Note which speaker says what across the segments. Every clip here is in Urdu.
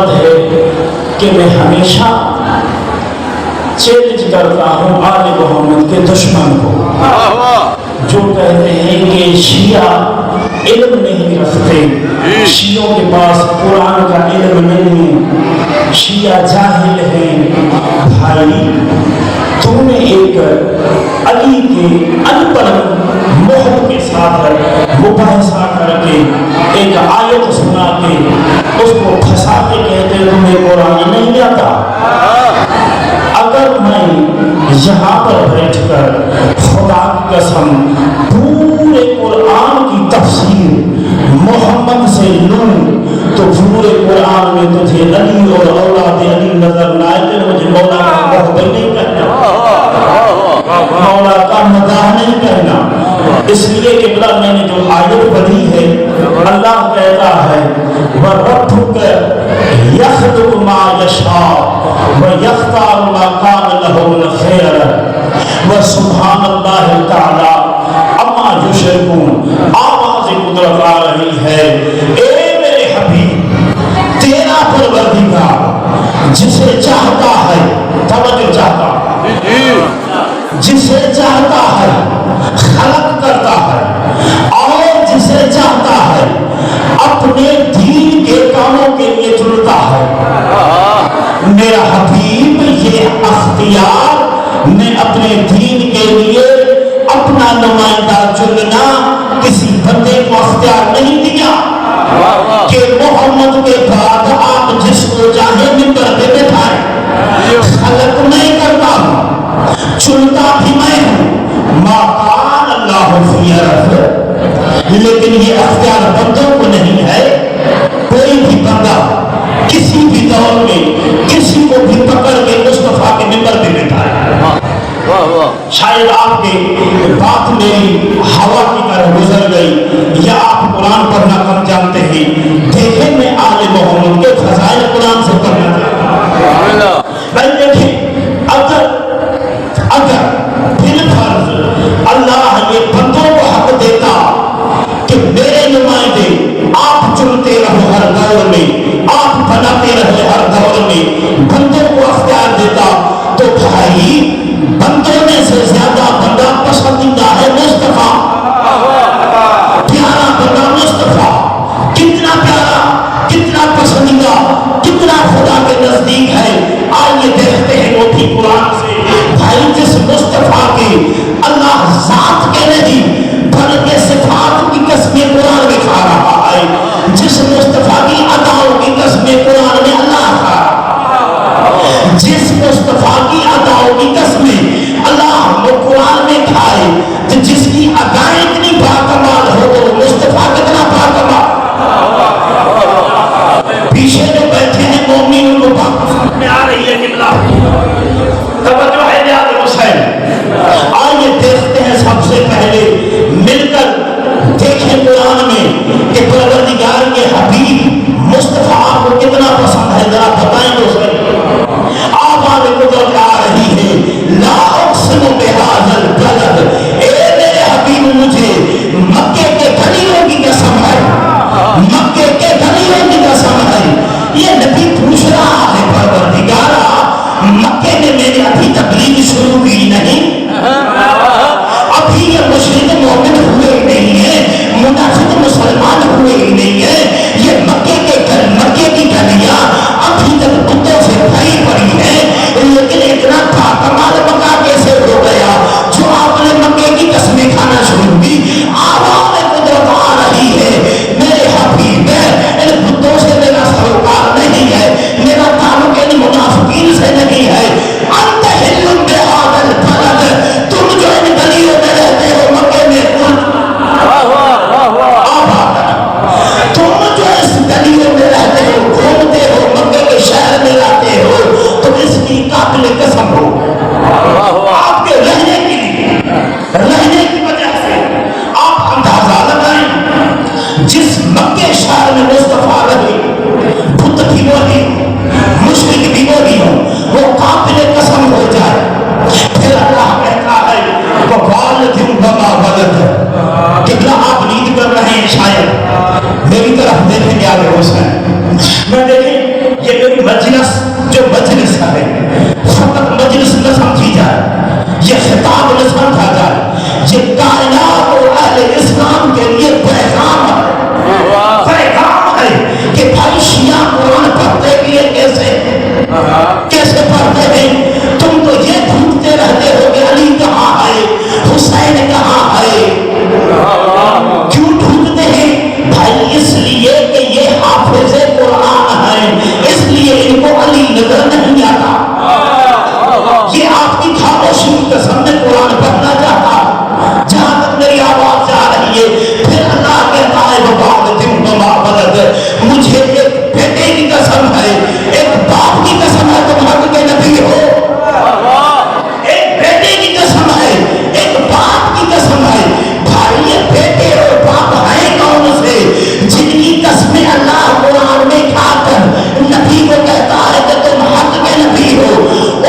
Speaker 1: ہے کہ میں ہمیشہ چیلنج کرتا ہوں آل محمد کے دشمن کو جو کہتے ہیں کہ شیعہ علم نہیں رکھتے، شیعوں کے پاس قرآن کا علم نہیں ہے، شیعہ جاہل ہیں۔ بھائی تم نے ایک علی کے ان پڑھ محب کے ساتھ مباحثہ کر کے ایک آیت سنا کے اس کو پھنسا کے کہتے تمہیں قرآن نہیں آتا۔ اگر میں یہاں پر بیٹھ کر خدا کی قسم پورے قرآن کی تفسیر محمد سے لوں تو پورے قرآن میں تجھے علی اور اولاد علی نظر نہ آئے۔ مجھے مولا کا محبت نہیں کرنا، مولا کا مداح نہیں کرنا، اس لیے کہ بلا میں نے جو آیت پڑھی ہے اللہ کہتا ہے وَرَبُّكَ يَخْلُقُ مَا يَشَاءُ وَيَخْتَارُ مَا كَانَ لَهُ الْخِيَرَةُ وَسُبْحَانَ اللَّهِ تَعَالَى عَمَّا يُشْرِكُونَ۔ آواز قدرت آ رہی ہے، اے میرے حبیب تیرا پروردگار جسے چاہتا ہے، توجہ چاہتا جسے چاہتا ہے خلق کرتا ہے اور جسے چاہتا ہے اپنے دین کے کاموں کے لیے چنتا ہے۔ میرا حبیب یہ اختیار میں اپنے دین کے لیے اپنا نمائندہ چننا کسی بندے کو اختیار نہیں دیا کہ محمد کے بعد آپ جس کو چاہیں منبر پہ بٹھائیں۔ خلق نہیں کرتا ہوں، چنتا بھی میں ہوں، ما کان اللہ فی عرف، لیکن یہ اختیار بندوں کو نہیں ہے۔ کوئی بھی بندہ کسی بھی دور میں کسی کو بھی پکڑ کے مصطفیٰ کے منبر پہ بٹھائے۔ شاید آپ کے بات میری ہوا کی طرح گزر گئی یا آپ قرآن پڑھنا کم جانتے ہیں۔ دیکھیں میں آل محمد کے فضائل قرآن سے پڑھنا چاہتا ہوں۔ بھائی دیکھیں اگر بالفرض اللہ یہ بندوں کو حق دیتا کہ میرے نمائندے آپ چنتے رہو ہر دور میں، آپ بناتے رہو ہر دور میں، بندوں کو اختیار دیتا تو بھائی بندوں میں سے زیادہ بندہ پسندیدہ ہے مصطفیٰ، پیارا بندہ مصطفیٰ، کتنا پیارا، کتنا پسندیدہ، کتنا خدا کے نزدیک ہے۔ آئیے دیکھتے ہیں وہ بھی قرآن سے، بھائی جس مصطفیٰ کی اللہ ذات کے نہیں بلکہ صفات کی قسمیں قرآن میں کھا رہا ہے، جس مصطفیٰ کی عطاؤں کی قسمیں قرآن میں اللہ کھا رہا ہے، جس مصطفیٰ کی عطاؤں کی قسمیں اللہ وہ قرآن میں کھائے، تو جس کی عطائیں اتنی باکمال ہو تو مصطفیٰ کتنا باکمال۔ پیچھے جو بیٹھے ہیں مومن ان کو بات میں آ رہی ہے قبلہ، توجہ ہے یاد حسین۔ آئیے دیکھتے ہیں سب سے پہلے مل کر دیکھیں قرآن میں کہ پروردگار کے حبیب مصطفیٰ آپ کو کتنا پسند ہے، ذرا بتائیں تو صحیح۔ آواز قدرت آ رہی ہے، لا اقسم بہذا البلد، اے میرے حبیب مجھے مکے کے گلیوں کی قسم ہے، مکے کے گلیوں کی قسم ہے۔ یہ نبی پوچھ رہا ہے پروردگارا مکے میں میری ابھی تبلیغ شروع ہوئی نہیں، ابھی یہ مشرک مومن ہوئے ہی نہیں ہے، منافق مسلمان ہوئے ہی نہیں ہے، یہ مکے کی گلیاں ابھی تک بتوں سے بھری پڑی ہیں، لیکن اتنا باکمال مکہ کیسے ہو گیا جو آپ نے مکے کی قسمیں کھانا شروع کی۔ آواز قدرت آ رہی ہے، میرے حبیب ان بتوں سے میرا سروکار نہیں ہے، میرا تعلق ان منافقین سے نہیں ہے۔ انت حل بہذا البلد، تم جو ان گلیوں میں رہتے ہو مکے میں، تم جو اس گلیوں میں رہتے ہو، گھومتے ہو، مکے کے شہر میں رہتے ہو، تم اس کی قابل قسم ہو۔ آپ کے رہنے کے لیے، رہنے کی وجہ سے آپ اندازہ لگائیں، جس مکے شہر میں مصطفیٰ رہے، بت بھی وہی، مشرک بھی وہی ہو، وہ قابل قسم ہو جائے۔ پھر اللہ کہتا ہے وَوَالِدٍ وَمَا وَلَدَ، کہ آپ نیند کر رہے ہیں شاید، میری طرف دیکھیں گے آگے حسین، میں دیکھیں یہ کیسے پڑھتے ہیں؟ تم تو یہ ڈھونڈتے رہتے ہو کہ علی کہاں ہے، حسین کہاں ہے. کیوں ڈھونڈتے ہیں بھائی؟ اس لیے کہ یہ حافظ قرآن ہیں، اس لیے ان کو علی نظر نہیں آتا. یہ آپ کی خاموشی کے سامنے قرآن پڑھنا چاہتا. جہاں تک میری آواز جا رہی ہے پھر اللہ کہتا ہے مجھے ایک بیٹے کی قسم ہے، ایک باپ کی قسم ہے، تم حق کے نبی ہو. ایک بیٹے کی قسم ہے، ایک باپ کی قسم ہے. بھائی یہ بیٹے اور باپ ہیں کون سے جن کی قسمیں اللہ قرآن میں کھا کر نبی کو کہتا ہے کہ تم حق کے نبی ہو.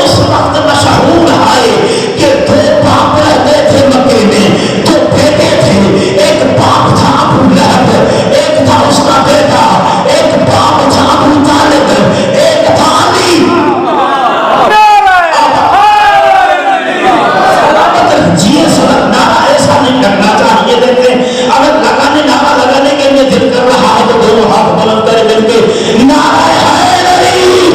Speaker 1: اس وقت مشہور ہے کہ دو باپ رہتے تھے مکے میں، دو بیٹے تھے. ایک باپ تھا ابو لہب، ایک تھا اس کا بیٹا. ایک باپ تھا ابو طالب، ایک تھا علی. جی سبق نعرہ ایسا نہیں کرنا چاہیے. دیکھتے اگر لگانے نعرہ لگانے کے لیے دل کر رہا ہے تو دونوں ہاتھ بلند کرے مل کے نعرہ حیدری.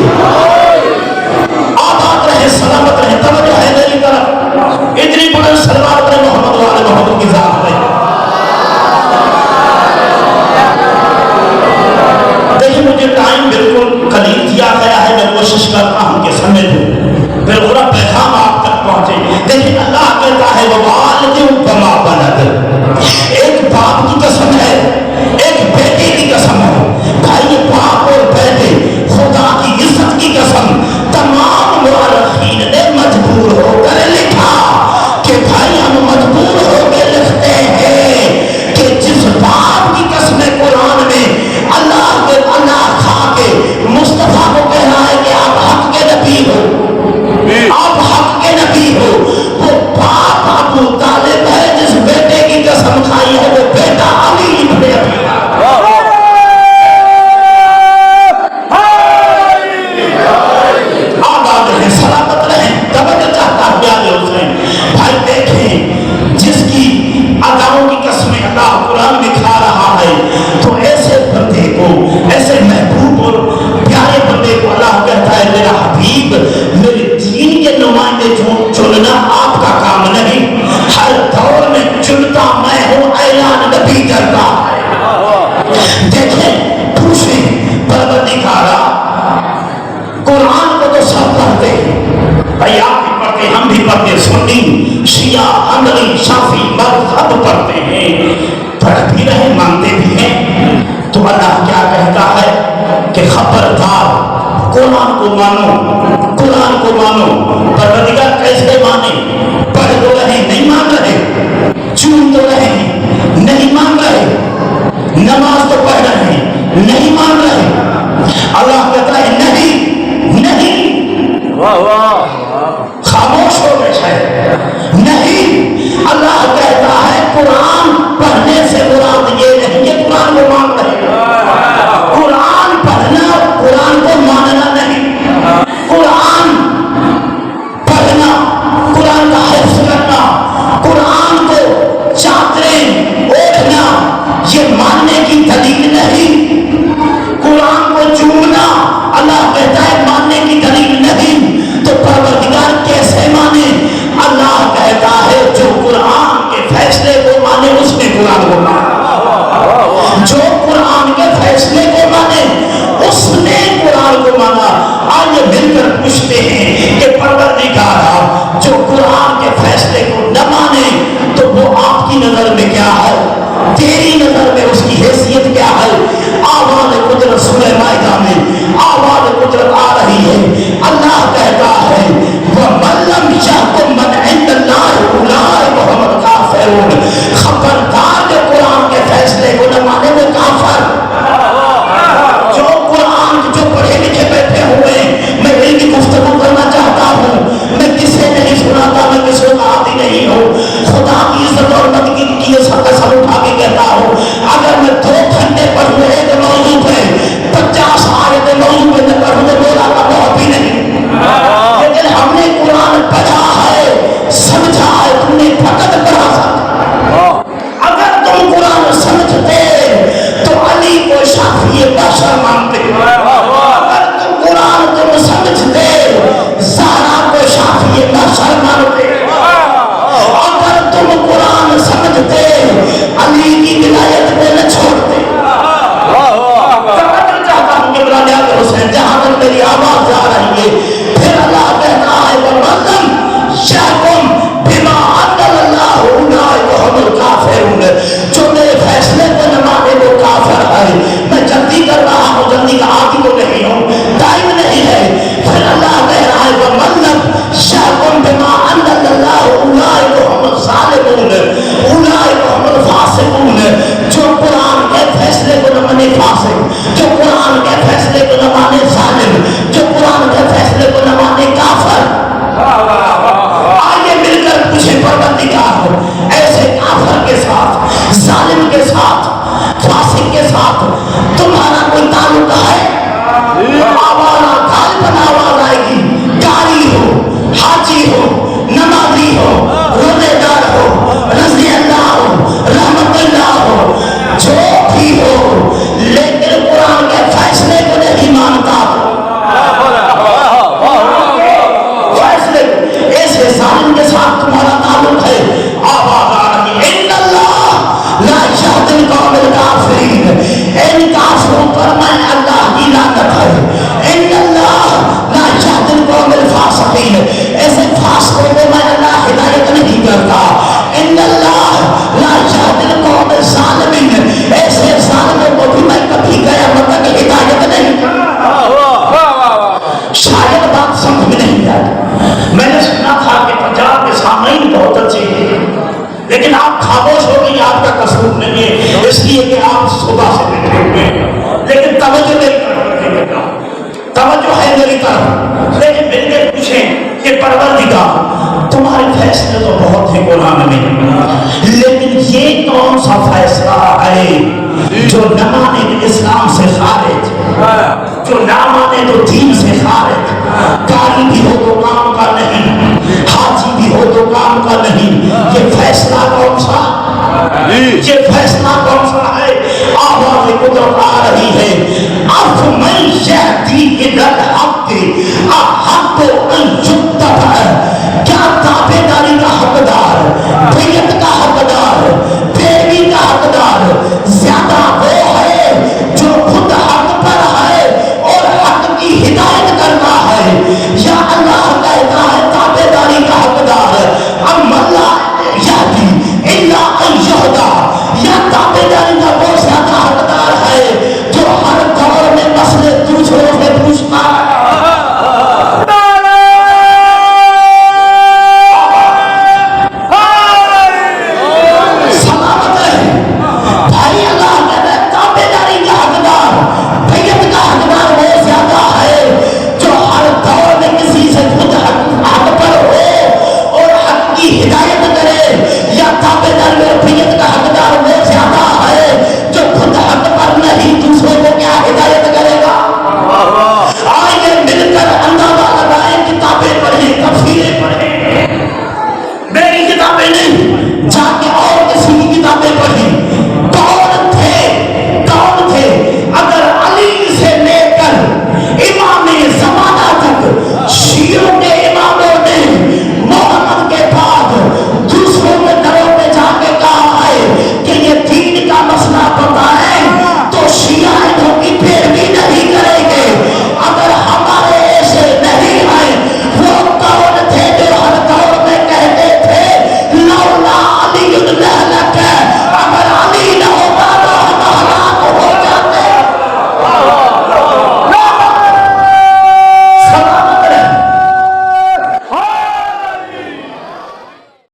Speaker 1: آباد رہے، سلامت رہے. توجہ حیدری طرف اتنی بلند سلوات رہے محمد والے محمد کی ذات ہے. دیکھیں مجھے ٹائم بالکل قلیل دیا گیا ہے، میں کوشش کرتا ہوں کہ سمجھ لوں پھر پورا پیغام آپ تک پہنچے. دیکھیں اللہ کہتا ہے ووالد وما ولد. ایک باپ کی قسم ہے، ایک بیٹے کی قسم ہے. بھائی باپ اور بیٹے خدا کی عزت کی قسم. تمام مورخین نے مجبور ہو کر لکھا کہ بھائی ہم مجبور ہو کے لکھتے ہیں کہ جس باپ کی قسم قرآن میں اللہ کھا کے مصطفیٰ کو کہہ رہا ہے کہ آپ حق کے نبی ہو، آپ حق کے نبی ہو، وہ باپ ابو طالب ہے. جس بیٹے کی قسم کھائی ہے وہ بیٹا علی ابن ابی طالب. آباد رہیں، سلامت رہیں. توجہ چاہتا ہوں پیارے حسین بھائی. دیکھیں جس کی اداؤں کی قسمیں اللہ قرآن میں کھا رہا ہے تو ایسے بندے کو، ایسے محبوب اور پیارے بندے کو اللہ کہتا ہے میرا حبیب میرے دین کے نمائندے چننا آپ کا کام نہیں. ہر دور میں چنتا میں ہوں، اعلان نبی کرتا ہے. دیکھیں پوچھیں پروردگارا قرآن کو تو سب پڑھتے ہیں بھائی، آپ بھی پڑھتے، ہم بھی پڑھتے، سنی شیعہ حنبلی شافعی مرد سب پڑھتے ہیں، پڑھ بھی رہے مانتے بھی ہیں. تو اللہ کیا کہتا ہے کہ خبردار قرآن کو مانو، قرآن کو مانو. پروردگار کیسے مانے؟ پڑھ تو رہے نہیں مان رہے، چون تو رہے نہیں مان رہے، نماز تو پڑھ رہے ہیں نہیں مان رہے. اللہ کہتا ہے نہیں نہیں، خاموش ہو گئے نہیں. اللہ کہتا ہے قرآن پڑھنے سے مراد یہ نہیں کہ قرآن کو مان رہے. قرآن پڑھنا قرآن کو ماننا نہیں. قرآن پڑھنا، قرآن کا حفظ کرنا، قرآن کو چادریں اوڑھنا یہ ماننے کی دلیل نہیں. میری آواز جا رہی ہے. پھر اللہ کہتا ہے وَمَنْ يَحْكُمْ بِمَا أَنزَلَ اللَّهُ أُولَٰئِكَ هُمُ الْكَافِرُونَ. جو میرے فیصلے کو نہ مانے وہ کافر ہے. میں جلدی کر رہا ہوں, جلدی کا عادی تو نہیں ہوں, ٹائم نہیں ہے. پھر اللہ کہہ رہا ہے وَمَنْ يَحْكُمْ بِمَا أَنزَلَ اللَّهُ أُولَٰئِكَ هُمُ الظَّالِمُونَ أُولَٰئِكَ هُمُ الْفَاسِقُونَ. جو قرآن کے فیصلے کو نہ مانے فاسق, جو قرآن کے فیصلے کو نہ مانے ظالم, جو قرآن کے فیصلے کو نہ مانے کافر. آئیے مل کر پوچھیں پروردگار, ایسے کافر کے ساتھ, ظالم کے ساتھ, فاسق کے ساتھ تمہارا کوئی تعلق ہے؟ آواز غالباً آواز آئے گی, قاری ہو, حاجی ہو, نمازی ہو, روزے دار ہو, رضی اللہ ہو, رحمت اللہ ہو, جو بھی ہو, لیکن قرآن کے فیصلے کو نہیں مانتا. فیصلے ایسے ظالم کے ساتھ تمہارا تعلق ہے. آواز آ رہی ہے ان اللہ لا یہدی القوم الکافرین. ان کافروں پر میں اللہ کی لعنت ہے. ان اللہ لا یہدی القوم الفاسقین. ایسے فاسقوں کو میں اللہ ہدایت نہیں کرتا. ان اللہ لا یہدی القوم الظالمین. ایسے ظالموں کو بھی میں کبھی قیامت تک ہدایت نہیں کرتا. شاید بات سمجھ میں نہیں آئی. میں نے سنا تھا کہ پنجاب کے سامعین بہت اچھے ہیں, لیکن آپ خاموش ہو گئی. آپ کا قصور نہیں ہے, اس لیے کہ آپ صبح سے بیٹھے ہوئے ہیں, لیکن توجہ میری طرف رکھیے گا, توجہ ہے میری طرف. لیکن مل کے پوچھیں کہ پروردگار تمہارے فیصلے تو بہت ہیں قرآن میں, لیکن یہ کون سا فیصلہ ہے جو نہ مانے اسلام سے خارج, جو نہ مانے تو دین سے خارج. قاری بھی ہو تو کام کا نہیں, حاجی بھی ہو تو کام کا نہیں. یہ فیصلہ کون سا, یہ فیصلہ کون سا ہے؟ آواز قدرت آ رہی ہے. افمن یہدی الی الحق